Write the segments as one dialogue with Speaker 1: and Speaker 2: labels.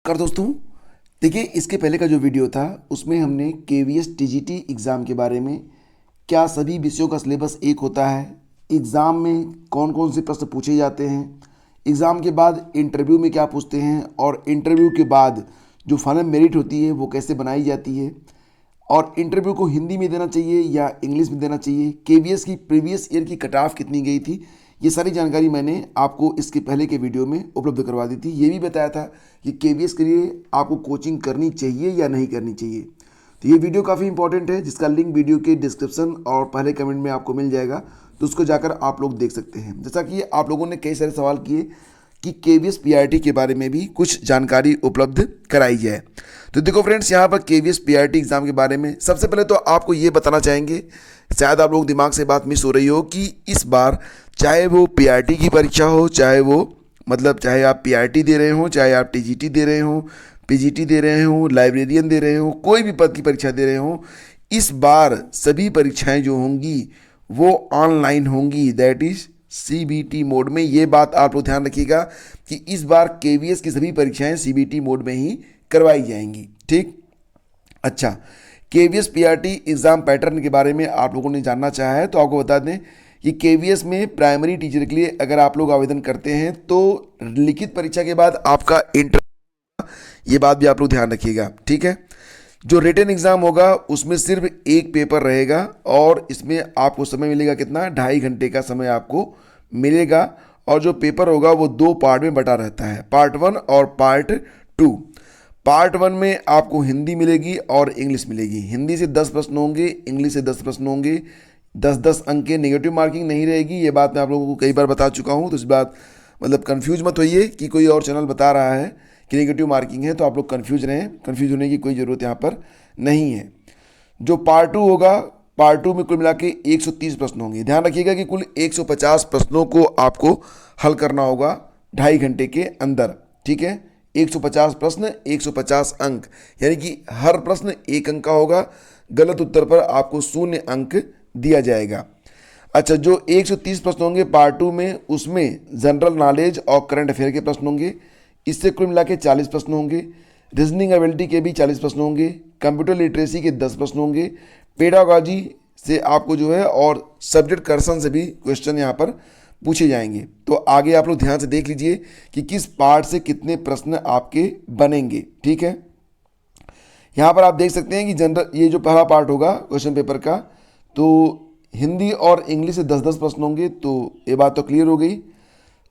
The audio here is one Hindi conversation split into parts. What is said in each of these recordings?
Speaker 1: कर दोस्तों, देखिए इसके पहले का जो वीडियो था उसमें हमने केवीएस टीजीटी एग्ज़ाम के बारे में, क्या सभी विषयों का सिलेबस एक होता है, एग्ज़ाम में कौन कौन से प्रश्न पूछे जाते हैं, एग्ज़ाम के बाद इंटरव्यू में क्या पूछते हैं और इंटरव्यू के बाद जो फाइनल मेरिट होती है वो कैसे बनाई जाती है, और इंटरव्यू को हिंदी में देना चाहिए या इंग्लिश में देना चाहिए, केवीएस की प्रीवियस ईयर की कट ऑफ कितनी गई थी, ये सारी जानकारी मैंने आपको इसके पहले के वीडियो में उपलब्ध करवा दी थी। ये भी बताया था कि केवीएस के लिए आपको कोचिंग करनी चाहिए या नहीं करनी चाहिए। तो ये वीडियो काफ़ी इंपॉर्टेंट है, जिसका लिंक वीडियो के डिस्क्रिप्शन और पहले कमेंट में आपको मिल जाएगा, तो उसको जाकर आप लोग देख सकते हैं। जैसा कि आप लोगों ने कई सारे सवाल किए कि केवीएस पीआरटी के बारे में भी कुछ जानकारी उपलब्ध कराई जाए। तो देखो फ्रेंड्स, यहाँ पर केवीएस पीआरटी एग्ज़ाम के बारे में सबसे पहले तो आपको ये बताना चाहेंगे, शायद आप लोग दिमाग से बात मिस हो रही हो कि इस बार चाहे वो पीआरटी की परीक्षा हो, चाहे आप पीआरटी दे रहे हो, चाहे आप टीजीटी दे रहे हो, पीजीटी दे रहे हो, लाइब्रेरियन दे रहे हो, कोई भी पद की परीक्षा दे रहे हो, इस बार सभी परीक्षाएं जो होंगी वो ऑनलाइन होंगी, दैट इज सीबीटी मोड में। ये बात आप लोग ध्यान रखिएगा कि इस बार केवीएस की सभी परीक्षाएं सीबीटी मोड में ही करवाई जाएंगी। ठीक, अच्छा, केवीएस पीआरटी एग्ज़ाम पैटर्न के बारे में आप लोगों ने जानना चाहा है तो आपको बता दें कि केवीएस में प्राइमरी टीचर के लिए अगर आप लोग आवेदन करते हैं तो लिखित परीक्षा के बाद आपका इंटरव्यू, ये बात भी आप लोग ध्यान रखिएगा। ठीक है, जो रिटन एग्ज़ाम होगा उसमें सिर्फ एक पेपर रहेगा और इसमें आपको समय मिलेगा कितना, 2.5 घंटे का समय आपको मिलेगा, और जो पेपर होगा वो 2 पार्ट में बटा रहता है, पार्ट 1 और पार्ट 2। पार्ट 1 में आपको हिंदी मिलेगी और इंग्लिश मिलेगी। हिंदी से 10 प्रश्न होंगे, इंग्लिश से 10 प्रश्न होंगे, 10-10 अंक के, नेगेटिव मार्किंग नहीं रहेगी। ये बात मैं आप लोगों को कई बार बता चुका हूँ, तो इस बात कंफ्यूज मत होइए कि कोई और चैनल बता रहा है कि नेगेटिव मार्किंग है तो आप लोग कंफ्यूज रहें, कंफ्यूज होने की कोई ज़रूरत यहाँ पर नहीं है। जो पार्ट 2 होगा, पार्ट 2 में कुल मिला के 130 प्रश्न होंगे। ध्यान रखिएगा कि कुल 150 प्रश्नों को आपको हल करना होगा 2.5 घंटे के अंदर। ठीक है, 150 प्रश्न, 150 अंक, यानी कि हर प्रश्न 1 अंक का होगा। गलत उत्तर पर आपको 0 अंक दिया जाएगा। अच्छा, जो 130 प्रश्न होंगे पार्ट 2 में, उसमें जनरल नॉलेज और करंट अफेयर के प्रश्न होंगे, इससे कुल मिला के 40 प्रश्न होंगे। रीजनिंग एबिलिटी के भी 40 प्रश्न होंगे, कंप्यूटर लिटरेसी के 10 प्रश्न होंगे, पेडागॉजी से आपको जो है और सब्जेक्ट कर्सन से भी क्वेश्चन यहाँ पर पूछे जाएंगे। तो आगे आप लोग ध्यान से देख लीजिए कि किस पार्ट से कितने प्रश्न आपके बनेंगे। ठीक है, यहाँ पर आप देख सकते हैं कि जनरल, ये जो पहला पार्ट होगा क्वेश्चन पेपर का, तो हिंदी और इंग्लिश से 10-10 प्रश्न होंगे, तो ये बात तो क्लियर हो गई।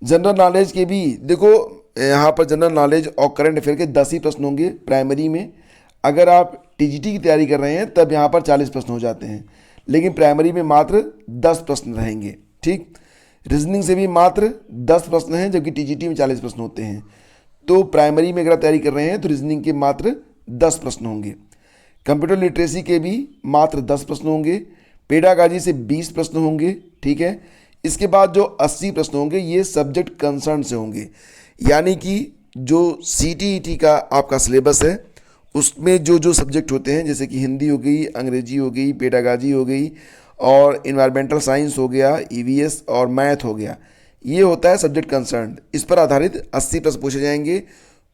Speaker 1: जनरल नॉलेज के भी देखो, यहाँ पर जनरल नॉलेज और करंट अफेयर के 10 ही प्रश्न होंगे प्राइमरी में। अगर आप टीजीटी की तैयारी कर रहे हैं तब यहाँ पर 40 प्रश्न हो जाते हैं, लेकिन प्राइमरी में मात्र 10 प्रश्न रहेंगे। ठीक, रीजनिंग से भी मात्र 10 प्रश्न हैं, जबकि टीजीटी में 40 प्रश्न होते हैं। तो प्राइमरी में अगर तैयारी कर रहे हैं तो रीजनिंग के मात्र 10 प्रश्न होंगे, कंप्यूटर लिटरेसी के भी मात्र 10 प्रश्न होंगे, पेडागॉजी से 20 प्रश्न होंगे। ठीक है, इसके बाद जो 80 प्रश्न होंगे ये सब्जेक्ट कंसर्न से होंगे, यानी कि जो सीटीईटी का आपका सिलेबस है उसमें जो जो सब्जेक्ट होते हैं, जैसे कि हिंदी हो गई, अंग्रेजी हो गई, पेडागॉजी हो गई, और इन्वायरमेंटल साइंस हो गया, ईवीएस और मैथ हो गया, ये होता है सब्जेक्ट कंसर्न। इस पर आधारित 80 प्रश्न पूछे जाएंगे,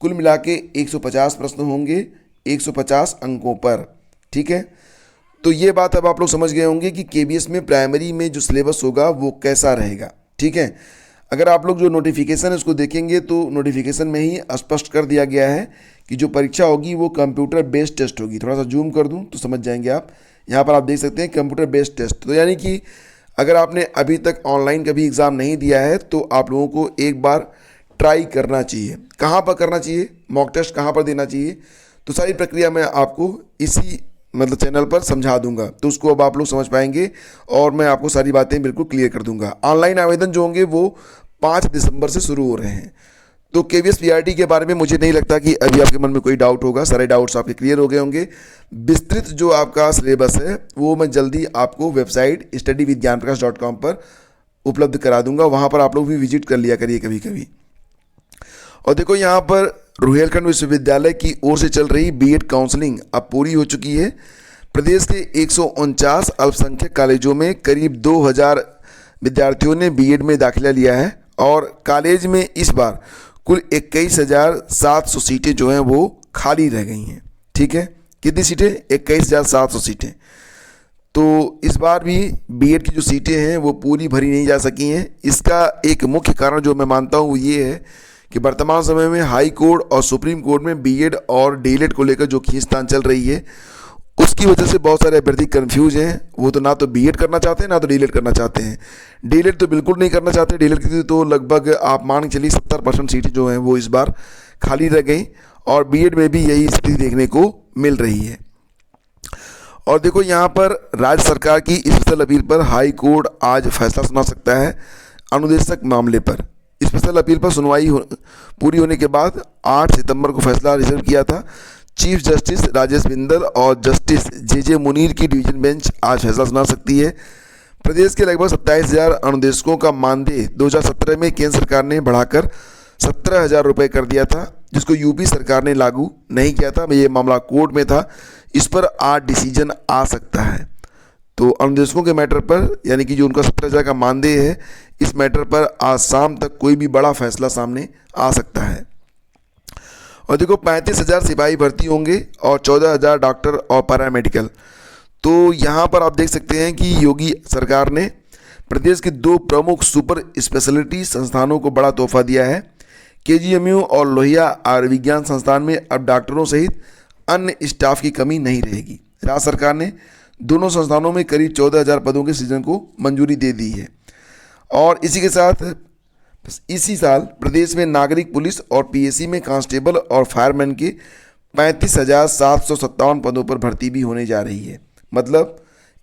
Speaker 1: कुल मिला के 150 प्रश्न होंगे 150 अंकों पर। ठीक है, तो ये बात अब आप लोग समझ गए होंगे कि केवीएस में प्राइमरी में जो सिलेबस होगा वो कैसा रहेगा। ठीक है, अगर आप लोग जो नोटिफिकेशन है उसको देखेंगे तो नोटिफिकेशन में ही स्पष्ट कर दिया गया है कि जो परीक्षा होगी वो कंप्यूटर बेस्ड टेस्ट होगी। थोड़ा सा जूम कर दूं तो समझ जाएंगे आप। यहाँ पर आप देख सकते हैं कंप्यूटर बेस्ड टेस्ट, तो यानी कि अगर आपने अभी तक ऑनलाइन कभी एग्ज़ाम नहीं दिया है तो आप लोगों को एक बार ट्राई करना चाहिए। कहाँ पर करना चाहिए, मॉक टेस्ट कहाँ पर देना चाहिए, तो सारी प्रक्रिया मैं आपको इसी चैनल पर समझा दूंगा, तो उसको अब आप लोग समझ पाएंगे और मैं आपको सारी बातें बिल्कुल क्लियर कर दूंगा। ऑनलाइन आवेदन जो होंगे वो 5 दिसंबर से शुरू हो रहे हैं। तो केवीएस पीआरटी के बारे में मुझे नहीं लगता कि अभी आपके मन में कोई डाउट होगा, सारे डाउट्स आपके क्लियर हो गए होंगे। विस्तृत जो आपका सिलेबस है वो मैं जल्दी आपको वेबसाइट studyvithgyanprakash.com पर उपलब्ध करा दूंगा, वहाँ पर आप लोग भी विजिट कर लिया करिए कभी कभी। और देखो, यहाँ पर रुहेलखंड विश्वविद्यालय की ओर से चल रही बीएड काउंसलिंग अब पूरी हो चुकी है। प्रदेश के 149 अल्पसंख्यक कॉलेजों में करीब 2000 विद्यार्थियों ने बीएड में दाखिला लिया है और कॉलेज में इस बार कुल 21,700 सीटें जो हैं वो खाली रह गई हैं। ठीक है, कितनी सीटें? 21,700 सीटें। तो इस बार भी बीएड की जो सीटें हैं वो पूरी भरी नहीं जा सकी हैं। इसका एक मुख्य कारण जो मैं मानता हूँ वो ये है कि वर्तमान समय में हाई कोर्ट और सुप्रीम कोर्ट में बीएड और डीएलएड को लेकर जो खींचतान चल रही है, उसकी वजह से बहुत सारे अभ्यर्थी कंफ्यूज हैं। वो तो ना तो बीएड करना चाहते हैं ना तो डीएलएड करना चाहते हैं। डीएलएड तो बिल्कुल नहीं करना चाहते। डीएलएड की तो लगभग आप मान के चलिए 70% सीटें जो हैं वो इस बार खाली रह गई, और बीएड में भी यही स्थिति देखने को मिल रही है। और देखो, यहाँ पर राज्य सरकार की स्पेशल अपील पर हाई कोर्ट आज फैसला सुना सकता है अनुदेशक मामले पर। स्पेशल अपील पर सुनवाई पूरी होने के बाद 8 सितंबर को फैसला रिजर्व किया था। चीफ जस्टिस राजेश बिंदल और जस्टिस जे मुनीर की डिवीजन बेंच आज फैसला सुना सकती है। प्रदेश के लगभग 27,000 अनुदेशकों का मानदेय 2017 में केंद्र सरकार ने बढ़ाकर 17,000 रुपये कर दिया था, जिसको यूपी सरकार ने लागू नहीं किया था। ये मामला कोर्ट में था। इस पर आज डिसीजन आ सकता है। तो अनुदेशकों के मैटर पर, यानी कि जो उनका 17,000 का मानदेय है, इस मैटर पर आज शाम तक कोई भी बड़ा फैसला सामने आ सकता है। और देखो, 35,000 सिपाही भर्ती होंगे और 14,000 डॉक्टर और पैरामेडिकल। तो यहाँ पर आप देख सकते हैं कि योगी सरकार ने प्रदेश के 2 प्रमुख सुपर स्पेशलिटी संस्थानों को बड़ा तोहफा दिया है। केजीएमयू और लोहिया आयुर्विज्ञान संस्थान में अब डॉक्टरों सहित अन्य स्टाफ की कमी नहीं रहेगी। राज्य सरकार ने दोनों संस्थानों में करीब 14,000 पदों के सृजन को मंजूरी दे दी है। और इसी के साथ इसी साल प्रदेश में नागरिक पुलिस और पीएससी में कांस्टेबल और फायरमैन के 35,757 पदों पर भर्ती भी होने जा रही है। मतलब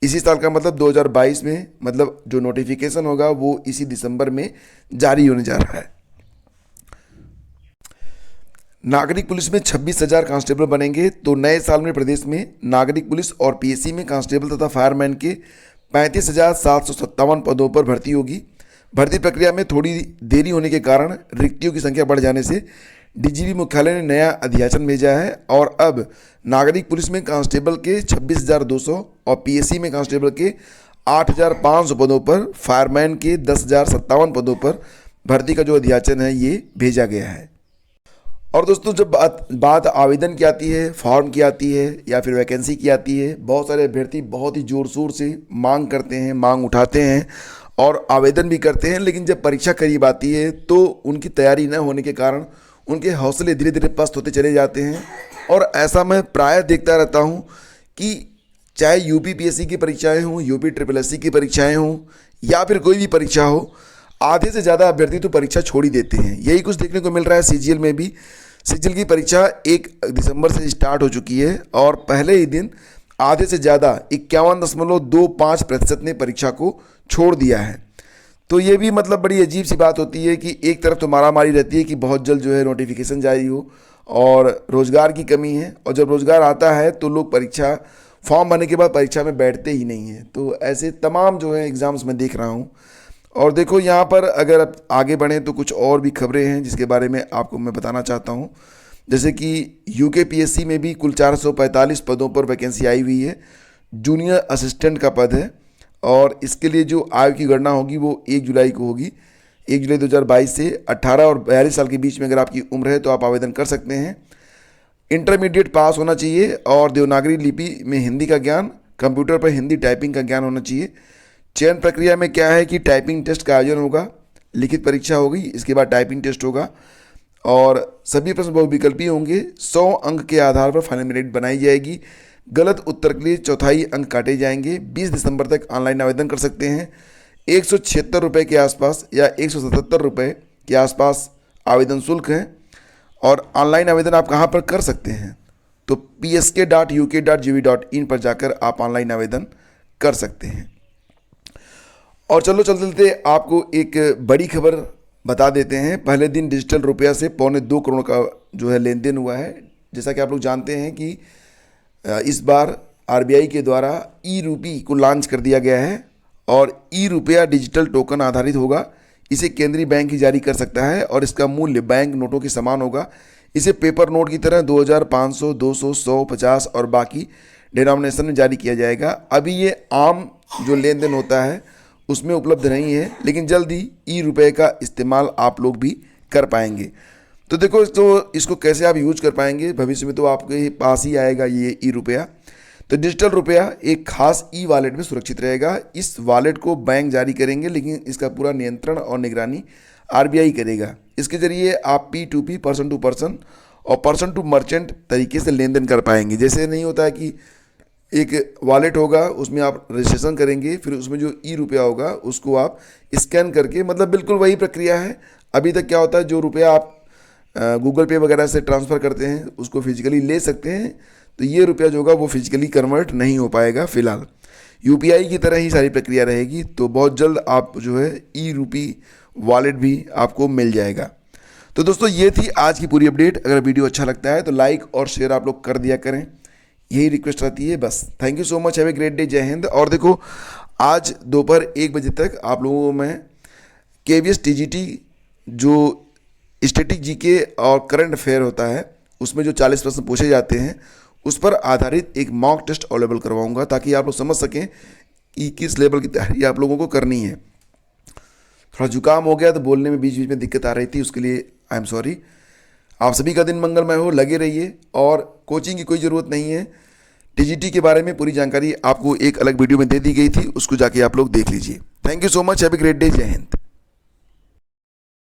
Speaker 1: इसी साल का मतलब 2022 में, मतलब जो नोटिफिकेशन होगा वो इसी दिसंबर में जारी होने जा रहा है। नागरिक पुलिस में 26,000 कांस्टेबल बनेंगे। तो नए साल में प्रदेश में नागरिक पुलिस और पीएससी में कांस्टेबल तथा फायरमैन के 35,757 पदों पर भर्ती होगी। भर्ती प्रक्रिया में थोड़ी देरी होने के कारण रिक्तियों की संख्या बढ़ जाने से डीजीपी मुख्यालय ने नया अध्याचन भेजा है, और अब नागरिक पुलिस में कांस्टेबल के 26,200 और पीएससी में कांस्टेबल के 8,500 पदों पर, फायरमैन के 10,057 पदों पर भर्ती का जो अध्याचन है ये भेजा गया है। और दोस्तों, जब बात आवेदन की आती है, फॉर्म की आती है या फिर वैकेंसी की आती है, बहुत सारे अभ्यर्थी बहुत ही ज़ोर शोर से मांग करते हैं, मांग उठाते हैं और आवेदन भी करते हैं। लेकिन जब परीक्षा करीब आती है तो उनकी तैयारी न होने के कारण उनके हौसले धीरे धीरे पस्त होते चले जाते हैं। और ऐसा मैं प्रायः देखता रहता हूँ कि चाहे यूपी पीएससी की परीक्षाएँ हों, यूपी SSS की परीक्षाएँ हों या फिर कोई भी परीक्षा हो, आधे से ज़्यादा अभ्यर्थी तो परीक्षा छोड़ ही देते हैं। यही कुछ देखने को मिल रहा है सीजीएल में भी। सीजीएल की परीक्षा 1 दिसंबर से स्टार्ट हो चुकी है और पहले ही दिन आधे से ज़्यादा 51.25% ने परीक्षा को छोड़ दिया है। तो ये भी मतलब बड़ी अजीब सी बात होती है कि एक तरफ तो मारामारी रहती है कि बहुत जल्द जो है नोटिफिकेशन जारी हो, और रोज़गार की कमी है, और जब रोज़गार आता है तो लोग परीक्षा फॉर्म भरने के बाद परीक्षा में बैठते ही नहीं हैं। तो ऐसे तमाम जो है एग्ज़ाम्स मैं देख रहा हूँ। और देखो, यहाँ पर अगर अब आगे बढ़ें तो कुछ और भी खबरें हैं जिसके बारे में आपको मैं बताना चाहता हूँ। जैसे कि यूके पीएससी में भी कुल 445 पदों पर वैकेंसी आई हुई है। जूनियर असिस्टेंट का पद है, और इसके लिए जो आयु की गणना होगी वो 1 जुलाई को होगी। 1 जुलाई 2022 से 18 और 42 साल के बीच में अगर आपकी उम्र है तो आप आवेदन कर सकते हैं। इंटरमीडिएट पास होना चाहिए, और देवनागरी लिपि में हिंदी का ज्ञान, कंप्यूटर पर हिंदी टाइपिंग का ज्ञान होना चाहिए। चयन प्रक्रिया में क्या है कि टाइपिंग टेस्ट का आयोजन होगा, लिखित परीक्षा होगी, इसके बाद टाइपिंग टेस्ट होगा, और सभी प्रश्न बहुविकल्पी होंगे। 100 अंक के आधार पर फाइनल मेरिट बनाई जाएगी। गलत उत्तर के लिए 1/4 अंक काटे जाएंगे। 20 दिसंबर तक ऑनलाइन आवेदन कर सकते हैं। 176 रुपये के आसपास या 177 रुपये के आसपास आवेदन शुल्क है। और ऑनलाइन आवेदन आप कहाँ पर कर सकते हैं? तो psk.uk.gv.in पर जाकर आप ऑनलाइन आवेदन कर सकते हैं। और चलो चलते आपको एक बड़ी खबर बता देते हैं। पहले दिन डिजिटल रुपया से 2.25 करोड़ का जो है लेन देन हुआ है। जैसा कि आप लोग जानते हैं कि इस बार आरबीआई के द्वारा ई रूपी को लॉन्च कर दिया गया है, और ई रुपया डिजिटल टोकन आधारित होगा। इसे केंद्रीय बैंक ही जारी कर सकता है, और इसका मूल्य बैंक नोटों के समान होगा। इसे पेपर नोट की तरह 2,000, 500, 200, 100, 50 और बाकी डिनोमिनेशन में जारी किया जाएगा। अभी ये आम जो लेन देन होता है उसमें उपलब्ध नहीं है, लेकिन जल्द ही ई रुपये का इस्तेमाल आप लोग भी कर पाएंगे। तो देखो, तो इसको कैसे आप यूज कर पाएंगे भविष्य में, तो आपके पास ही आएगा ये ई रुपया। तो डिजिटल रुपया एक खास ई वॉलेट में सुरक्षित रहेगा। इस वॉलेट को बैंक जारी करेंगे, लेकिन इसका पूरा नियंत्रण और निगरानी आरबीआई करेगा। इसके जरिए आप P2P, पर्सन टू पर्सन और पर्सन टू मर्चेंट तरीके से लेन देन कर पाएंगे। जैसे नहीं होता है कि एक वॉलेट होगा, उसमें आप रजिस्ट्रेशन करेंगे, फिर उसमें जो ई रुपया होगा उसको आप स्कैन करके, मतलब बिल्कुल वही प्रक्रिया है। अभी तक क्या होता है, जो रुपया आप गूगल पे वगैरह से ट्रांसफ़र करते हैं उसको फिजिकली ले सकते हैं, तो ये रुपया जो होगा वो फिजिकली कन्वर्ट नहीं हो पाएगा फिलहाल। यूपीआई की तरह ही सारी प्रक्रिया रहेगी। तो बहुत जल्द आप जो है ई रूपी वॉलेट भी आपको मिल जाएगा। तो दोस्तों, ये थी आज की पूरी अपडेट। अगर वीडियो अच्छा लगता है तो लाइक और शेयर आप लोग कर दिया करें, यही रिक्वेस्ट रहती है बस। Thank you so much, have a great day, जय हिंद। और देखो, आज दोपहर 1 बजे तक आप लोगों को मैं KVS TGT जो स्टैटिक जीके और करंट अफेयर होता है उसमें जो 40 प्रश्न पूछे जाते हैं उस पर आधारित एक मॉक टेस्ट अवेलेबल करवाऊंगा, ताकि आप लोग समझ सकें कि किस लेवल की तैयारी आप लोगों को करनी है। थोड़ा जुकाम हो गया तो बोलने में बीच बीच में दिक्कत आ रही थी, उसके लिए आई एम सॉरी। आप सभी का दिन मंगलमय हो, लगे रहिए। और कोचिंग की कोई ज़रूरत नहीं है। TGT के बारे में पूरी जानकारी आपको एक अलग वीडियो में दे दी गई थी, उसको जाके आप लोग देख लीजिए। Thank you so much, have a great day, जय हिंद।